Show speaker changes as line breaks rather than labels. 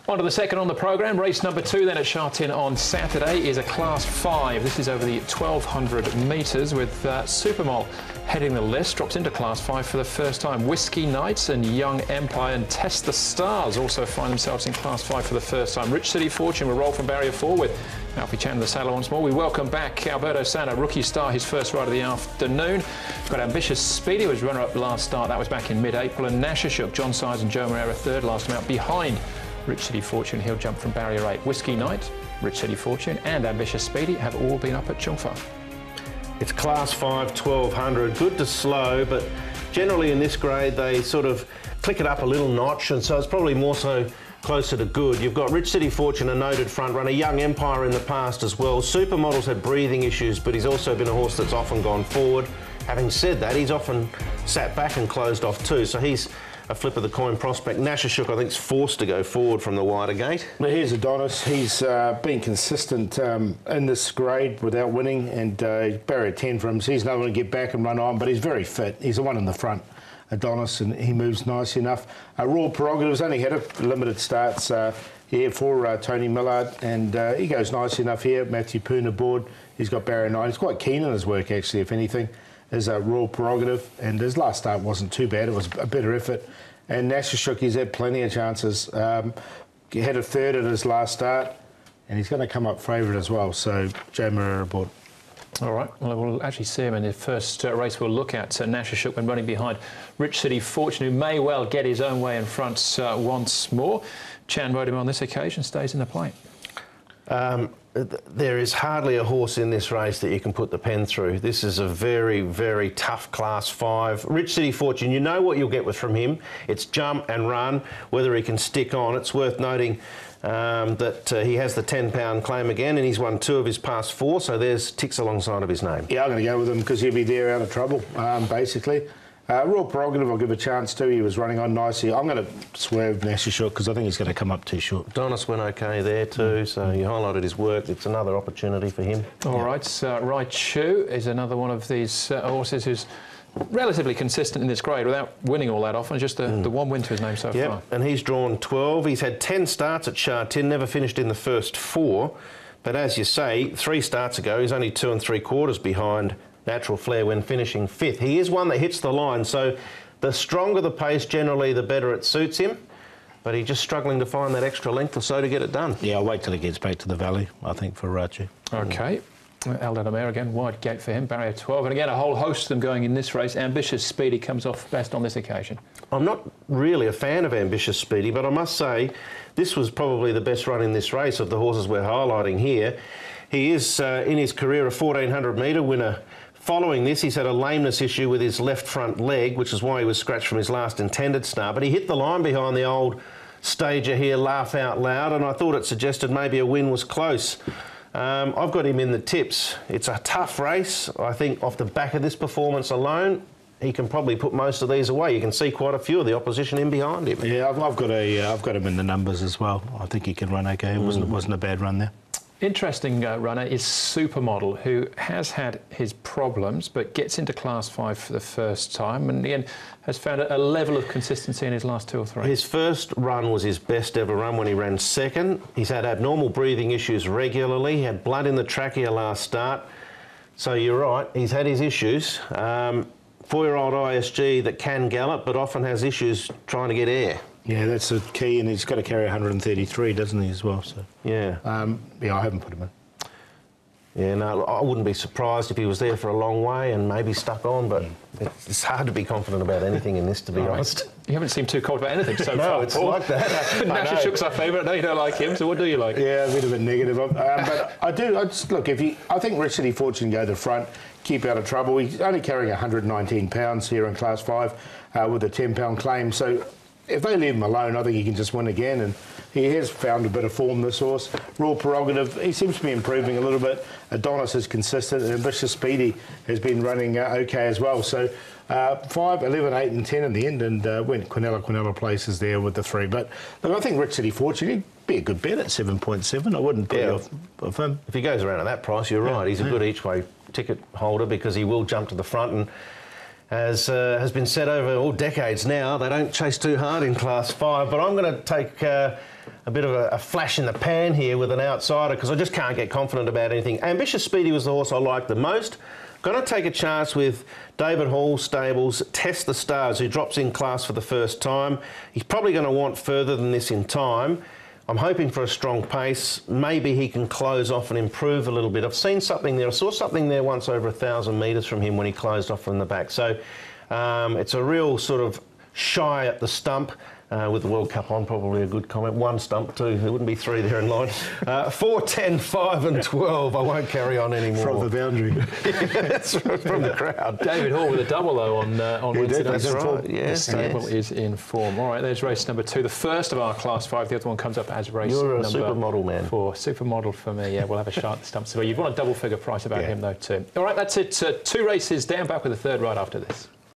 On to the second on the programme. Race number 2 then at Sha Tin on Saturday is a Class 5. This is over the 1,200 metres with Supermodel heading the list. Drops into Class 5 for the first time. Whiskey Knights and Young Empire and Test the Stars also find themselves in Class 5 for the first time. Rich City Fortune will roll from barrier 4 with Alfie Chan in the saddle once more. We welcome back Alberto Sana, rookie star, his first ride of the afternoon. Got Ambitious Speedy, was runner-up last start. That was back in mid-April. And Nashashuk, John Size and Joe Moreira third last time out behind Rich City Fortune. He'll jump from barrier 8. Whiskey Knight, Rich City Fortune and Ambitious Speedy have all been up at Chungfa.
It's Class 5, 1,200. Good to slow, but generally in this grade they sort of click it up a little notch, and so it's probably more so closer to good. You've got Rich City Fortune, a noted front runner, Young Empire in the past as well. Supermodel's had breathing issues, but he's also been a horse that's often gone forward. Having said that, he's often sat back and closed off too, so he's a flip of the coin prospect. Nashashuk, I think, is forced to go forward from the wider gate.
Well, here's Adonis. He's been consistent in this grade without winning, and barrier 10 for him, so he's not going to get back and run on, but he's very fit. He's the one in the front, Adonis, and he moves nice enough. Royal Prerogatives only had a limited starts here for Tony Millard, and he goes nice enough here. Matthew Poon aboard. He's got barrier 9. He's quite keen on his work, actually, if anything. Is a Royal Prerogative, and his last start wasn't too bad. It was a better effort. And Nashashuk, he's had plenty of chances. He had a third at his last start, and he's going to come up favourite as well. So Joe Moreira aboard.
All right, well, we'll actually see him in the first race we'll look at. Nashashuk when running behind Rich City Fortune, who may well get his own way in front once more. Chan rode him on this occasion, stays in the plate.
There is hardly a horse in this race that you can put the pen through. This is a very, very tough Class 5. Rich City Fortune, you know what you'll get from him. It's jump and run, whether he can stick on. It's worth noting that he has the £10 claim again, and he's won 2 of his past 4, so there's ticks alongside of his name.
Yeah, I'm going to go with him because he'll be there out of trouble, basically. Royal Prerogative I'll give a chance to. He was running on nicely. I'm going to swerve Nashashuk because I think he's going to come up too short.
Adonis went okay there too, so you highlighted his work. It's another opportunity for him.
All right, Raichu is another one of these horses who's relatively consistent in this grade without winning all that often, just the one win to his name so far.
And he's drawn 12. He's had 10 starts at Sha Tin, never finished in the first 4. But as you say, 3 starts ago, he's only 2 3/4 behind Natural Flair when finishing 5th. He is one that hits the line, so the stronger the pace, generally the better it suits him. But he's just struggling to find that extra length or so to get it done.
Yeah, I'll wait till he gets back to the valley, I think, for Raichu.
OK. Alden Mare again, wide gate for him, barrier 12. And again, a whole host of them going in this race. Ambitious Speedy comes off best on this occasion.
I'm not really a fan of Ambitious Speedy, but I must say this was probably the best run in this race of the horses we're highlighting here. He is, in his career, a 1,400 metre winner. Following this, he's had a lameness issue with his left front leg, which is why he was scratched from his last intended start. But he hit the line behind the old stager here, Laugh Out Loud, and I thought it suggested maybe a win was close. I've got him in the tips. It's a tough race. I think off the back of this performance alone, he can probably put most of these away. You can see quite a few of the opposition in behind him.
Yeah, I've got him in the numbers as well. I think he can run okay. It wasn't a bad run there.
Interesting runner is Supermodel, who has had his problems but gets into Class 5 for the first time and again has found a level of consistency in his last 2 or 3.
His first run was his best ever run when he ran 2nd. He's had abnormal breathing issues regularly. He had blood in the trachea last start. So you're right, he's had his issues. 4-year-old ISG that can gallop but often has issues trying to get air.
Yeah, that's the key, and he's got to carry 133, doesn't he, as well? So
yeah,
yeah, I haven't put him in.
Yeah, no, I wouldn't be surprised if he was there for a long way and maybe stuck on, but it's hard to be confident about anything in this, to be honest.
You haven't seemed too cold about anything so far.
No, it's like that.
Nashashuk's our favourite. No, you don't like him, so what do you like?
Yeah, a bit of a negative. But I just look, I think Rich City Fortune go to the front, keep out of trouble. He's only carrying 119 pounds here in Class 5 with a £10 claim, so if they leave him alone, I think he can just win again, and he has found a bit of form, this horse. Royal Prerogative, he seems to be improving a little bit. Adonis is consistent, and Ambitious Speedy has been running okay as well. So 5, 11, 8 and 10 in the end, and went Quinella places there with the 3. But look, I think Rich City Fortune, he'd be a good bet at 7.7. I wouldn't put it off him.
If he goes around at that price, you're right. He's a good each-way ticket holder because he will jump to the front, and as has been said over all decades now, they don't chase too hard in Class 5. But I'm going to take a a bit of a flash in the pan here with an outsider because I just can't get confident about anything. Ambitious Speedy was the horse I liked the most. Going to take a chance with David Hall Stables, Test the Stars, who drops in class for the first time. He's probably going to want further than this in time. I'm hoping for a strong pace. Maybe he can close off and improve a little bit. I've seen something there. I saw something there once over 1,000 metres from him when he closed off from the back. So it's a real sort of shy at the stump. With the World Cup on, probably a good comment. 1 stump too. There wouldn't be 3 there in line. 4, 10, 5 and 12. I won't carry on anymore.
From the boundary.
That's from the crowd.
David Hall with a double though on Wednesday.
That's right. Yes,
the stable is in form. All right, there's race number 2, the first of our Class 5. The other one comes up as race
You're a
number
Supermodel man.
4. Supermodel for me. Yeah, we'll have a shot at the stumps. So you've won a double figure price about him though too. All right, that's it. 2 races down. Back with the third right after this.